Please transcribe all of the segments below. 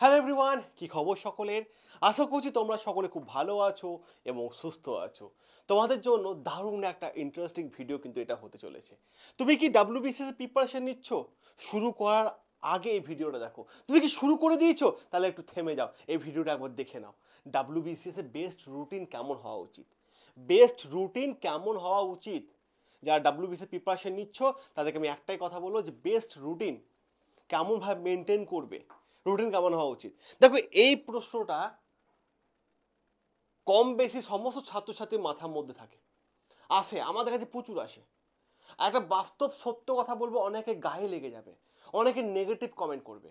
Hello everyone, কি খবর সকলের? আশা করছি তোমরা সকলে খুব ভালো আছো এবং সুস্থ আছো। তোমাদের জন্য দারুণ একটা ইন্টারেস্টিং ভিডিও কিন্তু এটা হতে চলেছে। তুমি কি ডাব্লিউবিসিএস এর প্রিপারেশন নিচ্ছ? শুরু করার আগে এই ভিডিওটা দেখো। তুমি কি শুরু করে দিয়েছো? তাহলে একটু থেমে যাও, এই ভিডিওটা একবার দেখে নাও। ডাব্লিউবিসিএস এর বেস্ট রুটিন কেমন হওয়া উচিত, বেস্ট রুটিন কেমন হওয়া উচিত। যারা ডাব্লিউবিসিএস প্রিপারেশন নিচ্ছ তাদেরকে আমি একটাই কথা বলবো যে বেস্ট রুটিন কেমনভাবে মেনটেন করবে, রুটিন কেমন হওয়া উচিত। দেখো, এই প্রশ্নটা কম বেশি সমস্ত ছাত্রছাত্রীর মাথার মধ্যে থাকে, আসে, আমাদের কাছে প্রচুর আসে। আর একটা বাস্তব সত্য কথা বলবো, অনেকে গায়ে লেগে যাবে, অনেকে নেগেটিভ কমেন্ট করবে।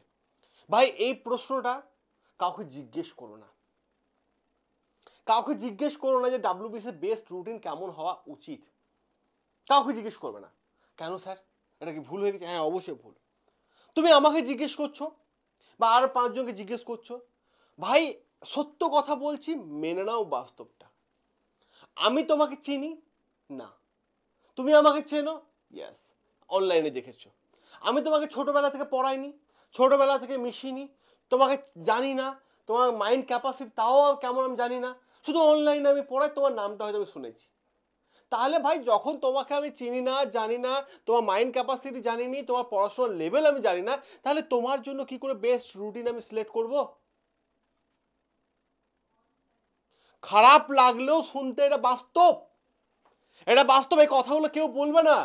ভাই, এই প্রশ্নটা কাউকে জিজ্ঞেস করো না, কাউকে জিজ্ঞেস করো না যে ডাব্লিউবিসিএস বেস্ট রুটিন কেমন হওয়া উচিত। কাউকে জিজ্ঞেস করবে না। কেন স্যার, এটা কি ভুল হয়ে গেছে? হ্যাঁ, অবশ্যই ভুল। তুমি আমাকে জিজ্ঞেস করছো বা আর পাঁচজনকে জিজ্ঞেস করছো। ভাই, সত্য কথা বলছি, মেনে নাও বাস্তবটা। আমি তোমাকে চিনি না, তুমি আমাকে চেনো, ইয়েস, অনলাইনে দেখেছো। আমি তোমাকে ছোটবেলা থেকে পড়াইনি, ছোটবেলা থেকে মিশিনি, তোমাকে জানি না, তোমার মাইন্ড ক্যাপাসিটি তাও কেমন আমি জানি না, শুধু অনলাইনে আমি পড়াই, তোমার নামটা হয়তো আমি শুনেছি। তাহলে ভাই, যখন তোমাকে আমি চিনি না, জানি না, তোমার মাইন্ড ক্যাপাসিটি জানিনি, তোমার পড়াশোনার লেভেল আমি জানি না, তাহলে তোমার জন্য কি করে বেস্ট রুটিন আমি সিলেক্ট করব? খারাপ লাগলেও শুনতে, এটা বাস্তব, এটা বাস্তব। এই কথাগুলো কেউ বলবে না,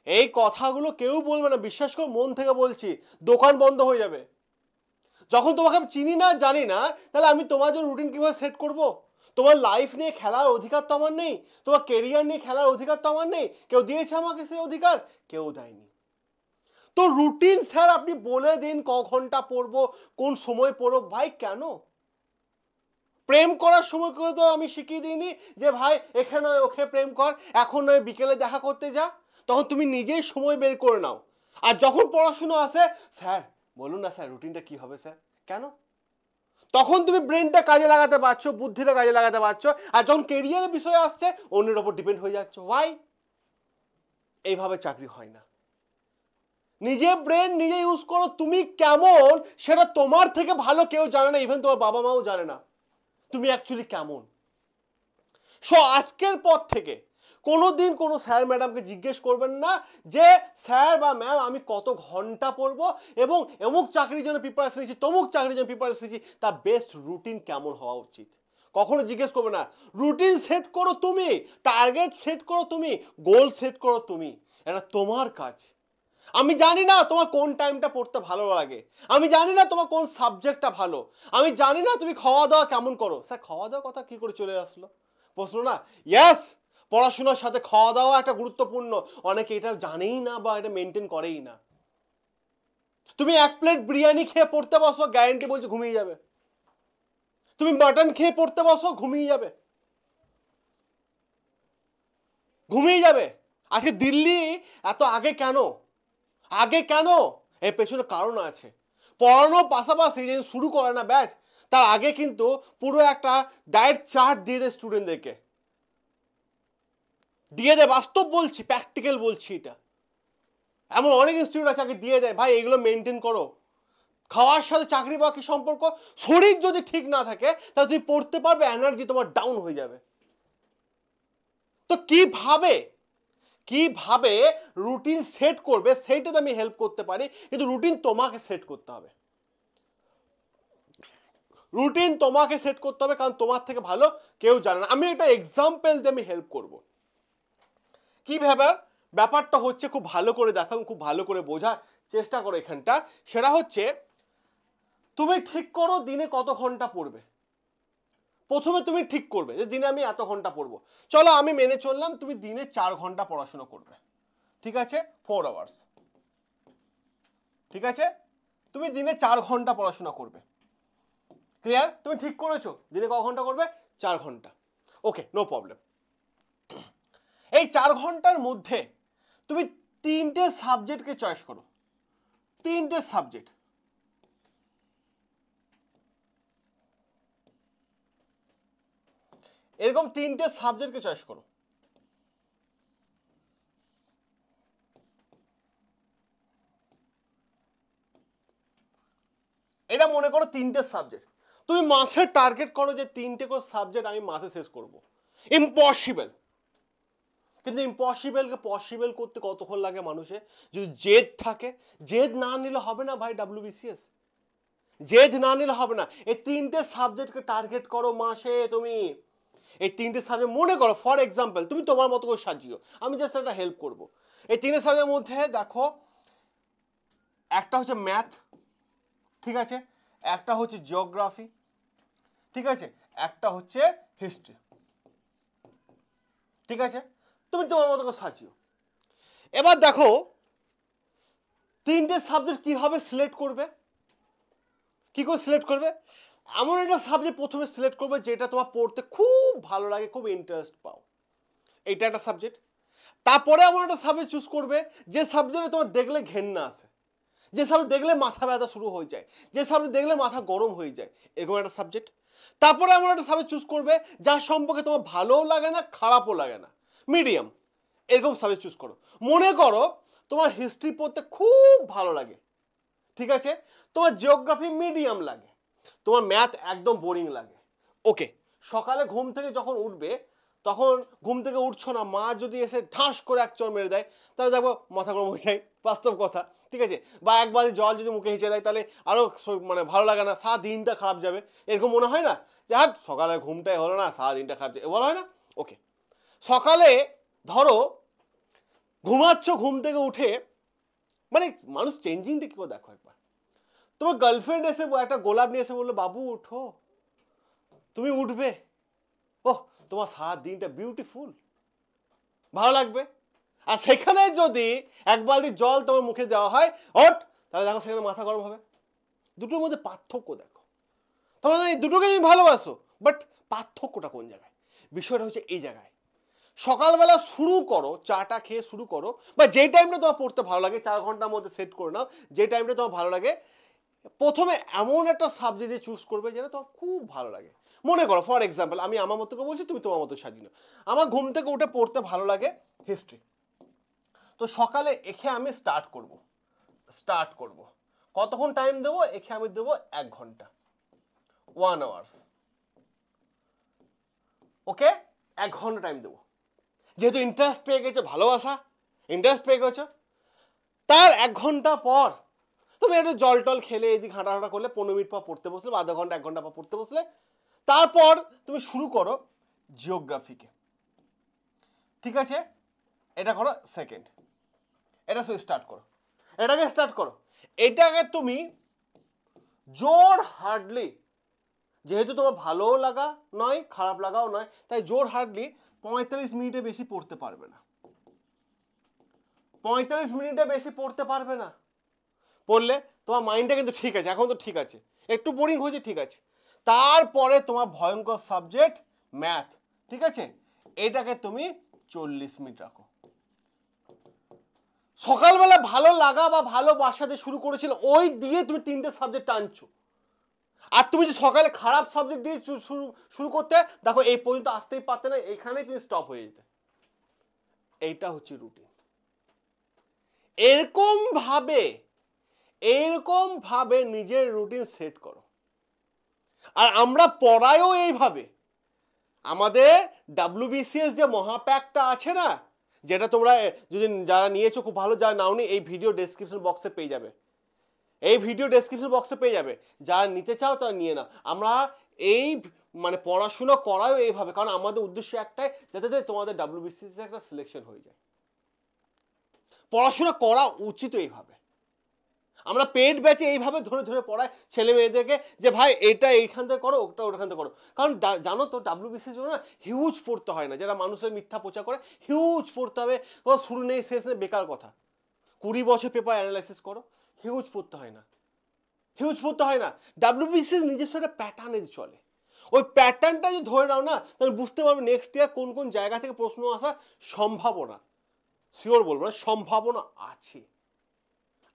এই কথাগুলো কেউ বলবে না, বিশ্বাস করে মন থেকে বলছি। দোকান বন্ধ হয়ে যাবে। যখন তোমাকে আমি চিনি না, জানি না, তাহলে আমি তোমার জন্য রুটিন কিভাবে সেট করব? তোমার লাইফ নিয়ে খেলার অধিকার তো আমার নেই, তোমার কেরিয়ার নিয়ে খেলার অধিকার তো আমার নেই। কেউ দিয়েছে আমাকে সেই অধিকার? কেউ দেয়নি। তো রুটিন স্যার আপনি বলে দিন, ক ঘন্টা পড়বো, কোন সময় পড়বো। ভাই কেন? প্রেম করার সময় করে তো আমি শিখিয়ে দিইনি যে ভাই এখানে নয় ওকে প্রেম কর, এখন নয় বিকেলে দেখা করতে যা। তখন তুমি নিজেই সময় বের করে নাও। আর যখন পড়াশুনো আসে, স্যার বলুন না স্যার রুটিনটা কি হবে স্যার, কেন? তখন তুমি ব্রেনটা কাজে লাগাতে পারছো, বুদ্ধিটা কাজে লাগাতে পারছো। আর যখন কেরিয়ারের বিষয় আসছে, অন্যের ওপর ডিপেন্ড হয়ে যাচ্ছ। ওয়াই? এইভাবে চাকরি হয় না। নিজে ব্রেন নিজে ইউজ করো। তুমি কেমন সেটা তোমার থেকে ভালো কেউ জানে না, ইভেন তোমার বাবা মাও জানে না তুমি অ্যাকচুয়ালি কেমন। সো আজকের পর থেকে কোনোদিন কোনো স্যার ম্যাডামকে জিজ্ঞেস করবেন না যে স্যার বা ম্যাম আমি কত ঘন্টা পড়বো এবং অমুক চাকরির জন্য প্রিপারেশন নিচ্ছি, তমুক চাকরির জন্য প্রিপারেশন নিচ্ছি, তার বেস্ট রুটিন কেমন হওয়া উচিত। কখনো জিজ্ঞেস করবে না। রুটিন সেট করো তুমি, টার্গেট সেট করো তুমি, গোল সেট করো তুমি। এটা তোমার কাজ। আমি জানি না তোমার কোন টাইমটা পড়তে ভালো লাগে, আমি জানি না তোমার কোন সাবজেক্টটা ভালো, আমি জানি না তুমি খাওয়া দাওয়া কেমন করো। স্যার, খাওয়া দাওয়া কথা কি করে চলে আসলো প্রশ্ন না? ইয়েস, পড়াশোনার সাথে খাওয়া দাওয়া একটা গুরুত্বপূর্ণ। অনেকে এটা জানেই না বা এটা মেনটেন করেই না। তুমি এক প্লেট বিরিয়ানি খেয়ে পড়তে বসো, গ্যারান্টি বলছে ঘুমিয়ে যাবে। তুমি মাটন খেয়ে পড়তে বসো, ঘুমিয়ে যাবে, ঘুমিয়ে যাবে। আজকে দিল্লি এত আগে কেন? আগে কেন? এর পেছনে কারণ আছে। পড়ানোর পাশাপাশি যে শুরু করে না ব্যাচ, তার আগে কিন্তু পুরো একটা ডায়েট চার্ট দিয়ে দেয় স্টুডেন্টদেরকে, দিয়ে দেয়। বাস্তব বলছি, প্র্যাকটিক্যাল বলছি এটা। এমন অনেক ইনস্টিটিউট আছে আগে দিয়ে দেয়, ভাই এগুলো মেনটেন করো। খাওয়ার সাথে চাকরি বাকরি সম্পর্ক। শরীর যদি ঠিক না থাকে তাহলে তুমি পড়তে পারবে, এনার্জি তোমার ডাউন হয়ে যাবে। তো কিভাবে কিভাবে রুটিন সেট করবে সেইটাতে আমি হেল্প করতে পারি, কিন্তু রুটিন তোমাকে সেট করতে হবে। রুটিন তোমাকে সেট করতে হবে, কারণ তোমার থেকে ভালো কেউ জানে না। আমি একটা এক্সাম্পল দিয়ে আমি হেল্প করব। কি ব্যাপারটা হচ্ছে, খুব ভালো করে দেখো, খুব ভালো করে বোঝার চেষ্টা করো এখানটা। সেটা হচ্ছে, তুমি ঠিক করো দিনে কত ঘন্টা পড়বে। প্রথমে তুমি ঠিক করবে যে দিনে আমি এত ঘন্টা পড়বো। চলো আমি মেনে চললাম তুমি দিনে 4 ঘন্টা পড়াশোনা করবে, ঠিক আছে, 4 আওয়ার্স। ঠিক আছে, তুমি দিনে 4 ঘন্টা পড়াশোনা করবে। ক্লিয়ার? তুমি ঠিক করেছো দিনে ক ঘন্টা করবে? 4 ঘন্টা। ওকে, নো প্রবলেম। এই 4 ঘন্টার মধ্যে তুমি 3টে সাবজেক্টকে চয়েস করো। 3টে সাবজেক্ট। এরকম 3টে সাবজেক্টকে চয়েস করো। এটা মনে করো 3টে সাবজেক্ট, তুমি মাসে টার্গেট করো যে 3টে করে সাবজেক্ট আমি মাসে শেষ করব, ইম্পসিবল। কিন্তু ইম্পসিবলকে পসিবল করতে কতক্ষণ লাগে মানুষের? যদি জেদ থাকে, জেদ না নিলে হবে না ভাই WBCS, জেদ না নিলে হবে না। এই 3টে সাবজেক্টকে টার্গেট করো মাসে তুমি, এই 3টে সাবজেক্ট মনে করো, ফর এক্সাম্পল তুমি তোমার মতো করে সাজিও, আমি জাস্ট একটা হেল্প করব। এই 3টে সাবজেক্টের মধ্যে দেখো, একটা হচ্ছে ম্যাথ, ঠিক আছে, একটা হচ্ছে জিওগ্রাফি, ঠিক আছে, একটা হচ্ছে হিস্ট্রি, ঠিক আছে, তুমি তোমার মতো করে সাজিও। এবার দেখো 3টে সাবজেক্ট কিভাবে সিলেক্ট করবে, কি করে সিলেক্ট করবে? এমন একটা সাবজেক্ট প্রথমে সিলেক্ট করবে যেটা তোমার পড়তে খুব ভালো লাগে, খুব ইন্টারেস্ট পাও, এইটা একটা সাবজেক্ট। তারপরে এমন একটা সাবজেক্ট চুজ করবে যে সাবজেক্টে তোমার দেখলে ঘেন্না আসে, যে সাবজেক্ট দেখলে মাথা ব্যথা শুরু হয়ে যায়, যে সাবজেক্ট দেখলে মাথা গরম হয়ে যায়, এরকম একটা সাবজেক্ট। তারপরে এমন একটা সাবজেক্ট চুজ করবে যার সম্পর্কে তোমার ভালোও লাগে না খারাপও লাগে না, মিডিয়াম, এরকম সাবজেক্ট চুজ করো। মনে করো তোমার হিস্ট্রি পড়তে খুব ভালো লাগে, ঠিক আছে, তোমার জিওগ্রাফি মিডিয়াম লাগে, তোমার ম্যাথ একদম বোরিং লাগে। ওকে, সকালে ঘুম থেকে যখন উঠবে, তখন ঘুম থেকে উঠছো না, মা যদি এসে ঠাস করে এক চড় মেরে দেয়, তাহলে দেখো মাথা গরম হয়ে যায়, বাস্তব কথা, ঠিক আছে। বা এক বালতি জল যদি মুখে হিঁচে দেয়, তাহলে আরও মানে ভালো লাগে না, সারা দিনটা খারাপ যাবে, এরকম মনে হয় না যে হাট সকালে ঘুমটাই হলো না, সারা দিনটা খারাপ যাবে, বলা হয় না? ওকে, সকালে ধরো ঘুমাচ্ছ, ঘুম থেকে উঠে, মানে মানুষ চেঞ্জিংটা কি করে দেখো একবার, তোমার গার্লফ্রেন্ড এসে একটা গোলাপ নিয়ে এসে বললো বাবু উঠো, তুমি উঠবে, ওহ তোমার সারা দিনটা বিউটিফুল, ভালো লাগবে। আর সেখানে যদি এক বালতি জল তোমার মুখে দেওয়া হয়, ওঠ, তাহলে দেখো সেখানে মাথা গরম হবে। দুটোর মধ্যে পার্থক্য দেখো, তার মানে দুটোকে তুমি ভালোবাসো, বাট পার্থক্যটা কোন জায়গায়? বিষয়টা হচ্ছে এই জায়গায়। সকালবেলা শুরু করো, চাটা খেয়ে শুরু করো, বা যেই টাইমটা তোমার পড়তে ভালো লাগে 4 ঘন্টার মধ্যে সেট করে নাও, যে টাইমটা তোমার ভালো লাগে, প্রথমে এমন একটা সাবজেক্টে চুজ করবে যেটা তোমার খুব ভালো লাগে। মনে করো ফর এক্সাম্পল, আমি আমার মতো করে বলছি, তুমি তোমার মতো সাজিয়ে নাও। আমার ঘুম থেকে উঠে পড়তে ভালো লাগে হিস্ট্রি, তো সকালে এখে আমি স্টার্ট করব। কতক্ষণ টাইম দেবো? এখে আমি দেবো 1 ঘন্টা, 1 আওয়ার্স। ওকে, 1 ঘন্টা টাইম দেবো, যেহেতু ইন্টারেস্ট পেয়ে গেছো, ভালোবাসা, ইন্টারেস্ট পেয়ে গেছো। তার 1 ঘন্টা পর তুমি একটু জল টল খেলে এদিকে হাঁটাহাঁটা করলে, 15 মিনিট পর পড়তে বসলে, বা আধা ঘন্টা 1 ঘন্টা পর পড়তে বসলে, তারপর তুমি শুরু করো জিওগ্রাফিকে, ঠিক আছে, এটা করো সেকেন্ড, এটা স্টার্ট করো, এটাকে তুমি জোর হার্ডলি, যেহেতু তোমার ভালোও লাগা নয় খারাপ লাগাও নয়, তাই জোর হার্ডলি 45 মিনিটে বেশি পড়তে পারবে না, 45 মিনিটে বেশি পড়তে পারবে না। পড়লে তোমার মাইন্ডটা কিন্তু ঠিক আছে, এখন তো ঠিক আছে, একটু বোরিং হয়েছে, ঠিক আছে। তারপরে তোমার ভয়ঙ্কর সাবজেক্ট ম্যাথ, ঠিক আছে, এটাকে তুমি 40 মিনিট রাখো। সকালবেলা ভালো লাগা বা ভালোবাসা দিয়ে শুরু করেছিল, ওই দিয়ে তুমি 3টে সাবজেক্ট টানছো। আর তুমি যে সকালে খারাপ সাবজেক্ট দিয়ে শুরু করতে, দেখো এই পর্যন্ত আসতেই পারতে না, এখানেই তুমি স্টপ হয়ে যেতে। এইটা হচ্ছে রুটিন। এরকম ভাবে নিজের রুটিন সেট করো। আর আমরা পড়ায়ও এইভাবে। আমাদের WBCS যে মহাপ্যাকটা আছে না, যেটা তোমরা যদি যারা নিয়েছো খুব ভালো, যারা নাওনি এই ভিডিও ডেসক্রিপশন বক্সে পেয়ে যাবে, যারা নিতে চাও তারা নিয়ে নাও। আমরা এই মানে পড়াশুনো করাও এইভাবে, কারণ আমাদের উদ্দেশ্য একটাই, যাতে তোমাদের WBCS একটা সিলেকশন হয়ে যায়। পড়াশোনা করা উচিত এইভাবে। আমরা পেড ব্যাচে এইভাবে ধরে ধরে পড়াই ছেলে মেয়েদেরকে, যে ভাই এটা এইখান থেকে করো, ওটা ওখান থেকে করো। কারণ জানো তো WBCS জন্য না হিউজ পড়তে হয় না, যারা মানুষের মিথ্যা প্রচার করে হিউজ পড়তে হবে, ও শুরু নেই শেষ নেই, বেকার কথা। 20 বছর পেপার অ্যানালাইসিস করো, হিউজ পড়তে হয় না। WBCS নিজস্ব একটা প্যাটার্নে চলে, ওই প্যাটার্নটা যদি ধরে নাও না, তাহলে বুঝতে পারবে নেক্সট ইয়ার কোন কোন জায়গা থেকে প্রশ্ন আসার সম্ভাবনা, শিওর বলবো না, সম্ভাবনা আছে।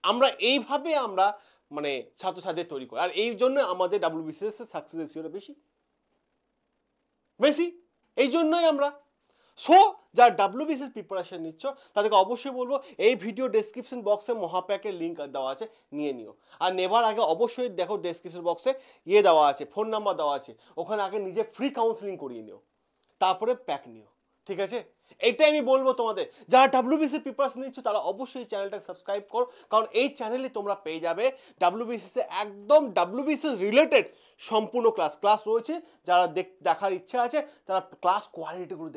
আমরা এইভাবে আমরা মানে ছাত্রছাত্রীদের তৈরি করি, আর এই জন্য আমাদের WBCS সাকসেস রেশিওটা বেশি। এই জন্যই আমরা সো যারা ডাব্লিউবিসিএস প্রিপারেশন নিচ্ছ তাদেরকে অবশ্যই বলবো এই ভিডিও ডেসক্রিপশন বক্সে মহাপ্যাকের লিঙ্ক দেওয়া আছে, নিয়ে নিও। আর নেবার আগে অবশ্যই দেখো ডেসক্রিপশন বক্সে দেওয়া আছে, ফোন নাম্বার দেওয়া আছে, ওখানে আগে নিজে ফ্রি কাউন্সিলিং করিয়ে নিও, তারপরে প্যাক নিও, ঠিক আছে? এইটাই আমি বলবো তোমাদের, যারা ডাব্লিউবিসিএস প্রিপারেশন নিচ্ছ তারা অবশ্যই এই চ্যানেলটাকে সাবস্ক্রাইব করো, কারণ এই চ্যানেলে তোমরা পেয়ে যাবে ডাব্লিউবিসিএস একদম ডাব্লিউবিসিএস রিলেটেড সম্পূর্ণ ক্লাস রয়েছে। যারা দেখার ইচ্ছা আছে তারা ক্লাস কোয়ালিটিগুলো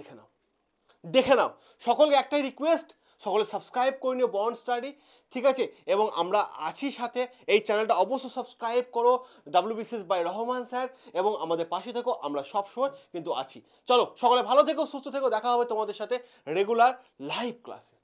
দেখে নাও। সকলকে একটাই রিকোয়েস্ট, সকলে সাবস্ক্রাইব করে নিও বন্ড স্টাডি, ঠিক আছে? এবং আমরা আছি সাথে, এই চ্যানেলটা অবশ্যই সাবস্ক্রাইব করো ডাব্লিউবিসিএস বাই রহমান স্যার, এবং আমাদের পাশে থেকো, আমরা সবসময় কিন্তু আছি। চলো সকলে ভালো থেকো, সুস্থ থেকো, দেখা হবে তোমাদের সাথে রেগুলার লাইভ ক্লাসে।